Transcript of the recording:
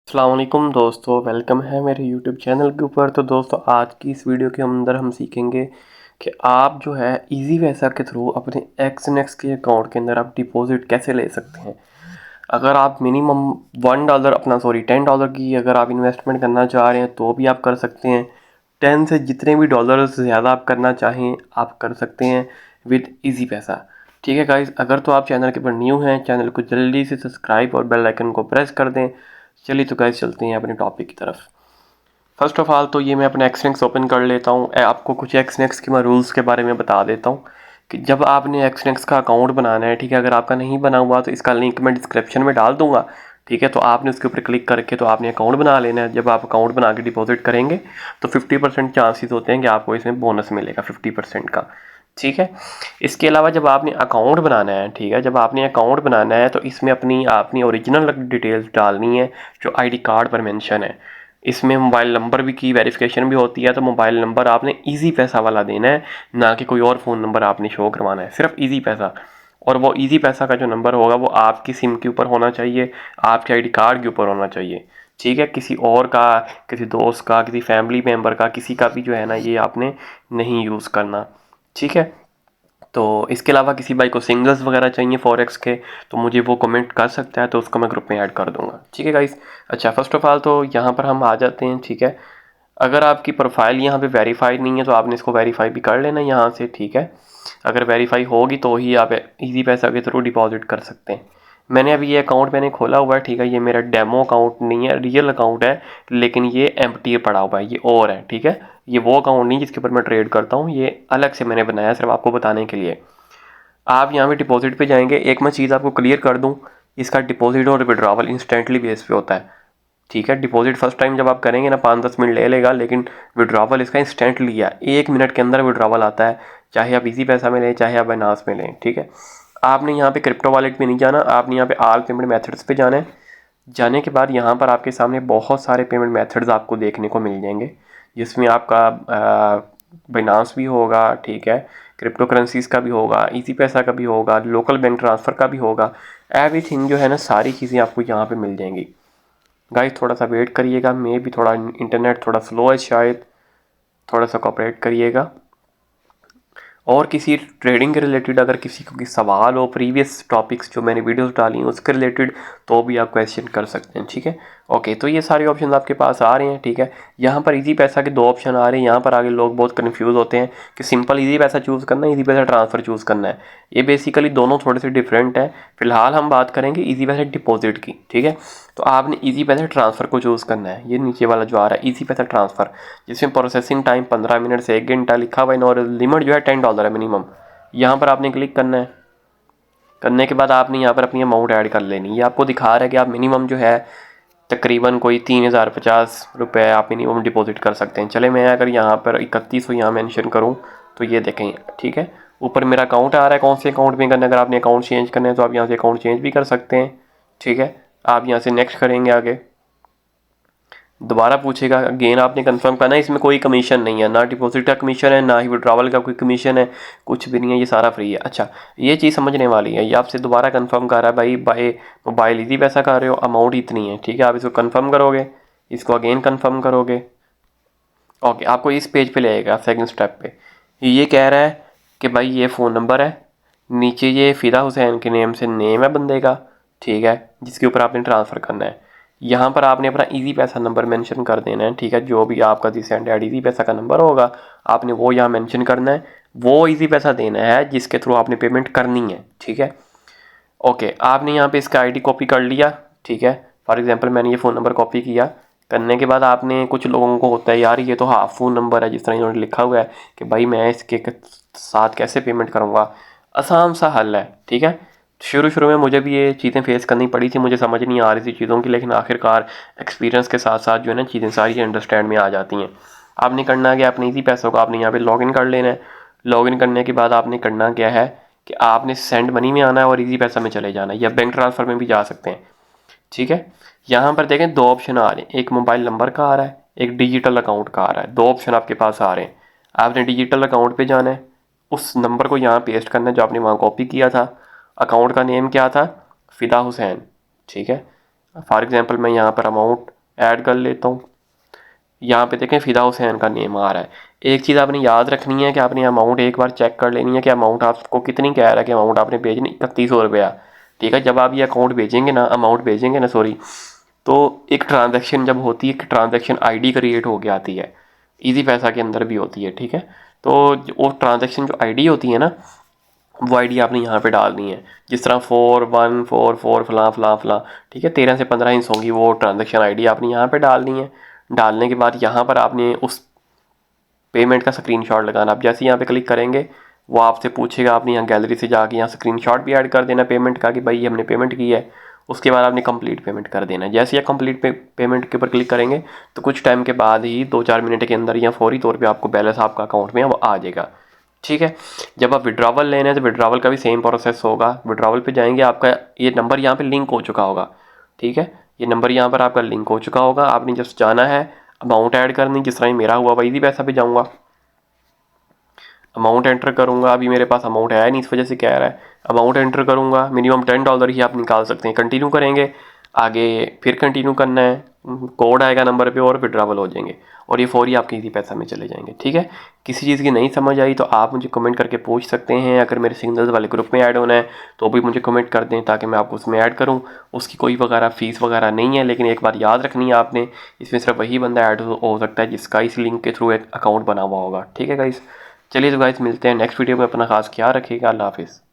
अस्सलाम वालेकुम दोस्तों, वेलकम है मेरे यूट्यूब चैनल के ऊपर। तो दोस्तों, आज की इस वीडियो के अंदर हम सीखेंगे कि आप जो है इजी पैसा के थ्रू अपने एक्स एन एक्स के अकाउंट के अंदर आप डिपॉजिट कैसे ले सकते हैं। अगर आप मिनिमम $10 की अगर आप इन्वेस्टमेंट करना चाह रहे हैं तो भी आप कर सकते हैं। 10 से जितने भी डॉलर ज़्यादा आप करना चाहें आप कर सकते हैं विद इजी पैसा। ठीक है गाइस, अगर तो आप चैनल के ऊपर न्यू हैं, चैनल को जल्दी से सब्सक्राइब और बेल आइकन को प्रेस कर दें। चलिए तो गाइस चलते हैं अपने टॉपिक की तरफ। फर्स्ट ऑफ ऑल तो ये मैं अपना एक्सनेक्स ओपन कर लेता हूँ। आपको कुछ एक्सनेक्स के मैं रूल्स के बारे में बता देता हूँ कि जब आपने एक्सनेक्स का अकाउंट बनाना है, ठीक है, अगर आपका नहीं बना हुआ तो इसका लिंक मैं डिस्क्रिप्शन में डाल दूंगा। ठीक है, तो आपने उसके ऊपर क्लिक करके तो आपने अकाउंट बना लेना है। जब आप अकाउंट बना के डिपॉजिट करेंगे तो 50% चांसेस होते हैं कि आपको इसमें बोनस मिलेगा 50% का। ठीक है, इसके अलावा जब आपने अकाउंट बनाना है, ठीक है, जब आपने अकाउंट बनाना है तो इसमें अपनी अपनी ओरिजिनल डिटेल्स डालनी है जो आईडी कार्ड पर मेंशन है। इसमें मोबाइल नंबर भी की वेरिफिकेशन भी होती है, तो मोबाइल नंबर आपने इजी पैसा वाला देना है, ना कि कोई और फ़ोन नंबर आपने शो करवाना है, सिर्फ इजी पैसा। और वो इजी पैसा का जो नंबर होगा वो आपकी सिम के ऊपर होना चाहिए, आपके आईडी कार्ड के ऊपर होना चाहिए। ठीक है, किसी और का, किसी दोस्त का, किसी फैमिली मेम्बर का, किसी का भी जो है ना ये आपने नहीं यूज़ करना। ठीक है, तो इसके अलावा किसी भाई को सिंगल्स वगैरह चाहिए फॉरेक्स के तो मुझे वो कमेंट कर सकता है, तो उसको मैं ग्रुप में ऐड कर दूंगा। ठीक है गाइस। अच्छा, फर्स्ट ऑफ ऑल तो यहाँ पर हम आ जाते हैं। ठीक है, अगर आपकी प्रोफाइल यहाँ पे वेरीफाइड नहीं है तो आपने इसको वेरीफाई भी कर लेना यहाँ से। ठीक है, अगर वेरीफाई होगी तो ही आप इजी पैसा के थ्रू डिपॉजिट कर सकते हैं। मैंने अभी ये अकाउंट मैंने खोला हुआ है। ठीक है, ये मेरा डेमो अकाउंट नहीं है, रियल अकाउंट है, लेकिन ये एम्प्टी पड़ा हुआ है, ये और है। ठीक है, ये वो अकाउंट नहीं जिसके ऊपर मैं ट्रेड करता हूँ, ये अलग से मैंने बनाया सिर्फ आपको बताने के लिए। आप यहाँ पे डिपॉजिट पे जाएंगे, एक मैं चीज़ आपको क्लियर कर दूँ, इसका डिपॉजिट और विड्रॉवल इंस्टेंटली बेस पे होता है। ठीक है, डिपॉजिट फर्स्ट टाइम जब आप करेंगे ना 5-10 मिनट ले लेगा, लेकिन विड्रॉवल इसका इंस्टेंटली है, 1 मिनट के अंदर विड्रॉवल आता है, चाहे आप इजी पैसा में लें चाहे आप बाइनांस में लें। ठीक है, आपने यहाँ पे क्रिप्टो वॉलेट में नहीं जाना, आपने यहाँ पे ऑल पेमेंट मेथड्स पे जाना है। जाने के बाद यहाँ पर आपके सामने बहुत सारे पेमेंट मेथड्स आपको देखने को मिल जाएंगे, जिसमें आपका बाइनांस भी होगा, ठीक है, क्रिप्टो करेंसीज का भी होगा, इजी पैसा का भी होगा, लोकल बैंक ट्रांसफ़र का भी होगा। एवरीथिंग जो है ना, सारी चीज़ें आपको यहाँ पे मिल जाएंगी। गाइस थोड़ा सा वेट करिएगा, मे भी थोड़ा इंटरनेट थोड़ा स्लो है शायद, थोड़ा सा कोऑपरेट करिएगा। और किसी ट्रेडिंग के रिलेटेड अगर किसी को सवाल हो, प्रीवियस टॉपिक्स जो मैंने वीडियोस डाली हैं उसके रिलेटेड, तो भी आप क्वेश्चन कर सकते हैं। ठीक है, ओके, तो ये सारे ऑप्शन आपके पास आ रहे हैं। ठीक है, यहाँ पर इजी पैसा के 2 ऑप्शन आ रहे हैं। यहाँ पर आगे लोग बहुत कन्फ्यूज़ होते हैं कि सिंपल इजी पैसा चूज़ करना है, इजी पैसा ट्रांसफ़र चूज़ करना है। ये बेसिकली दोनों थोड़े से डिफरेंट है। फिलहाल हम बात करेंगे इजी पैसा डिपॉजिट की। ठीक है, तो आपने इजी पैसा ट्रांसफ़र को चूज़ करना है। ये नीचे वाला जो आ रहा है इजी पैसा ट्रांसफ़र, जिसमें प्रोसेसिंग टाइम 15 मिनट से 1 घंटा लिखा हुआ है, और लिमिट जो है $10 है मिनिमम। यहाँ पर आपने क्लिक करना है। करने के बाद आपने यहाँ पर अपनी अमाउंट ऐड कर लेनी। ये आपको दिखा रहा है कि आप मिनिमम जो है तकरीबन कोई 3050 रुपये आप मिनिमम डिपॉजिट कर सकते हैं। चले, मैं अगर यहाँ पर 3100 यहाँ मेंशन करूँ तो ये देखें। ठीक है, ऊपर मेरा अकाउंट आ रहा है, कौन से अकाउंट में करना है। अगर आपने अकाउंट चेंज करना है तो आप यहाँ से अकाउंट चेंज भी कर सकते हैं। ठीक है, आप यहाँ से नेक्स्ट करेंगे, आगे दोबारा पूछेगा, अगेन आपने कंफर्म करना है। इसमें कोई कमीशन नहीं है, ना डिपॉजिट का कमीशन है, ना ही विड्रॉवल का कोई कमीशन है, कुछ भी नहीं है, ये सारा फ्री है। अच्छा, ये चीज़ समझने वाली है, ये आपसे दोबारा कंफर्म कर रहा है, भाई बाय मोबाइल इजी पैसा कर रहे हो, अमाउंट इतनी है। ठीक है, आप इसको कंफर्म करोगे, इसको अगेन कंफर्म करोगे। ओके, आपको इस पेज पे ले आएगा सेकंड स्टेप पे। ये कह रहा है कि भाई ये फ़ोन नंबर है, नीचे ये फ़िदा हुसैन के नेम से नेम है बंदे का, ठीक है, जिसके ऊपर आपने ट्रांसफ़र करना है। यहाँ पर आपने अपना इजी पैसा नंबर मेंशन कर देना है। ठीक है, जो भी आपका रिसेंट ऐड इजी पैसा का नंबर होगा आपने वो यहाँ मेंशन करना है, वो इजी पैसा देना है जिसके थ्रू आपने पेमेंट करनी है। ठीक है, ओके, आपने यहाँ पे इसका आईडी कॉपी कर लिया। ठीक है, फॉर एग्जांपल मैंने ये फ़ोन नंबर कॉपी किया। करने के बाद आपने, कुछ लोगों को होता है यार ये तो हाफ फ़ोन नंबर है, जिस तरह इन्होंने लिखा हुआ है कि भाई मैं इसके साथ कैसे पेमेंट करूँगा। आसान सा हल है। ठीक है, शुरू शुरू में मुझे भी ये चीज़ें फेस करनी पड़ी थी, मुझे समझ नहीं आ रही थी चीज़ों की, लेकिन आखिरकार एक्सपीरियंस के साथ साथ जो है ना चीज़ें सारी अंडरस्टैंड में आ जाती हैं। आपने करना है कि अपने इजी पैसों को आपने यहाँ पे लॉगिन कर लेना है। लॉगिन करने के बाद आपने करना क्या है कि आपने सेंड मनी में आना है और इजी पैसा में चले जाना है, या बैंक ट्रांसफ़र में भी जा सकते हैं। ठीक है, यहाँ पर देखें 2 ऑप्शन आ रहे हैं, एक मोबाइल नंबर का आ रहा है, एक डिजिटल अकाउंट का आ रहा है। 2 ऑप्शन आपके पास आ रहे हैं। आपने डिजिटल अकाउंट पे जाना है, उस नंबर को यहाँ पेस्ट करना है जो आपने वहाँ कॉपी किया था। अकाउंट का नेम क्या था, फ़िदा हुसैन। ठीक है, फॉर एग्जांपल मैं यहाँ पर अमाउंट ऐड कर लेता हूँ। यहाँ पे देखें फ़िदा हुसैन का नेम आ रहा है। एक चीज़ आपने याद रखनी है कि आपने अमाउंट एक बार चेक कर लेनी है कि अमाउंट आपको कितनी कह रहा है कि अमाउंट आपने भेजनी 3100 रुपया। ठीक है, जब आप ये अकाउंट भेजेंगे ना, अमाउंट भेजेंगे ना सॉरी, तो एक ट्रांजैक्शन जब होती है, एक ट्रांजैक्शन आईडी क्रिएट होके आती है, इजी पैसा के अंदर भी होती है। ठीक है, तो वो ट्रांजैक्शन जो आईडी होती है ना, वो आईडी आपने यहाँ पे डालनी है। जिस तरह 4144 फलां फलां फलां, ठीक है, 13 से 15 इंच होंगी वो ट्रांजैक्शन आईडी आपने यहाँ पे डालनी है। डालने के बाद यहाँ पर आपने उस पेमेंट का स्क्रीनशॉट लगाना। आप जैसे यहाँ पे क्लिक करेंगे वो आपसे पूछेगा, आपने यहाँ गैलरी से जाके यहाँ स्क्रीनशॉट भी ऐड कर देना पेमेंट का कि भाई ये हमने पेमेंट की है। उसके बाद आपने कंप्लीट पेमेंट कर देना है। जैसे ही कंप्लीट पेमेंट के ऊपर क्लिक करेंगे तो कुछ टाइम के बाद ही 2-4 मिनट के अंदर या फौरी तौर पे आपको बैलेंस आपका अकाउंट में अब आ जाएगा। ठीक है, जब आप विड्रॉवल लेना है तो विड्रॉवल का भी सेम प्रोसेस होगा। विड्रॉवल पे जाएंगे, आपका ये नंबर यहाँ पे लिंक हो चुका होगा। ठीक है, ये नंबर यहाँ पर आपका लिंक हो चुका होगा। आपने जस्ट जाना है, अमाउंट ऐड करनी, जिस तरह मेरा हुआ वही पैसा पे जाऊँगा, अमाउंट एंटर करूंगा। अभी मेरे पास अमाउंट है नहीं, इस वजह से कह रहा है। अमाउंट एंटर करूंगा, मिनिमम $10 ही आप निकाल सकते हैं। कंटिन्यू करेंगे, आगे फिर कंटिन्यू करना है, कोड आएगा नंबर पे और विड्रॉवल हो जाएंगे और ये फौरी आपके इसी पैसा में चले जाएंगे। ठीक है, किसी चीज़ की नहीं समझ आई तो आप मुझे कमेंट करके पूछ सकते हैं। अगर मेरे सिग्नल्स वाले ग्रुप में ऐड होना है तो भी मुझे कमेंट कर दें ताकि मैं आपको उसमें ऐड करूँ। उसकी कोई वगैरह फ़ीस वगैरह नहीं है, लेकिन एक बात याद रखनी है आपने, इसमें सिर्फ वही बंदा ऐड हो सकता है जिसका इस लिंक के थ्रू एक अकाउंट बना हुआ होगा। ठीक है गाइस, चलिए तो गाइस मिलते हैं नेक्स्ट वीडियो में। अपना खास ख्याल रखिएगा। अल्लाह हाफिज़।